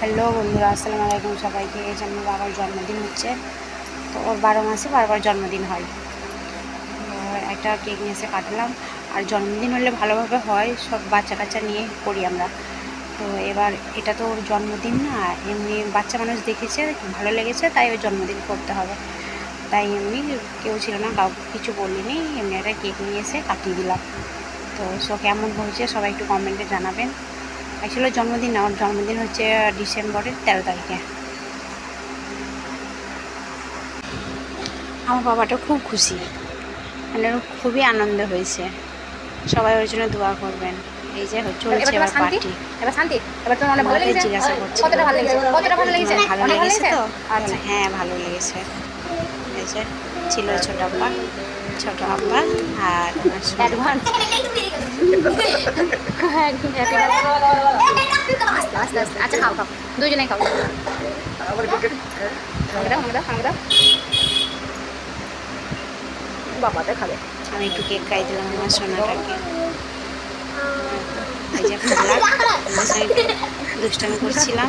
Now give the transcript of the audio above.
Hello বন্ধুরা, আসসালামু আলাইকুম সবাইকে। এই যে আমার বাবার জন্মদিন হচ্ছে, তো ওর 12 মাসে বারবার জন্মদিন হয়। একটা কেক নিয়ে এসে কাটলাম। আর জন্মদিন হলে ভালোভাবে হয়, সব বাচ্চা কাচ্চা নিয়ে করি আমরা। তো এবার এটা তো ওর জন্মদিন না, এমনি বাচ্চা মানুষ দেখেছে, ভালো লেগেছে, তাই ওর জন্মদিন করতে হবে। তাই এমনি কেউ ছিল না, কাউকে কিছু বলিনি, এমনি একটা কেক নিয়ে এসে কাটিয়ে দিলাম। তো কেমন হয়েছে সবাই একটু কমেন্টে জানাবেন। অ্যাকচুয়ালি জন্মদিন না, ওর জন্মদিন হচ্ছে ডিসেম্বরের 13 তারিখে। আমার বাবাটা খুব খুশি, মানে ওর খুবই আনন্দ হয়েছে। সবাই ওর জন্য দোয়া করবেন। এই যে চলছে এবার পার্টি। এবার শান্তি, এবার তোমার অনেক ভালো লেগেছে। জিজ্ঞাসা করছি কতটা ভালো লেগেছে? কতটা ভালো লেগেছে? ভালো অনেক ভালো লেগেছে লেগেছে। তো? আচ্ছা, হ্যাঁ, ভালো লেগেছে। এই যে ছিল ছোট আব্বা, আর আমার সোনা। অ্যাডভান্স। আস্তে আস্তে আস্তে। আচ্ছা, খাও খাও, দুইজনেই খাও। আমাকে দাও, আমাকে দাও, আমাকে দাও। বাবাটা খাবে। আমি একটু কেক খাই দিলাম আমার সোনাটাকে। এই যে খাবলা, দুষ্টামি করছিলাম।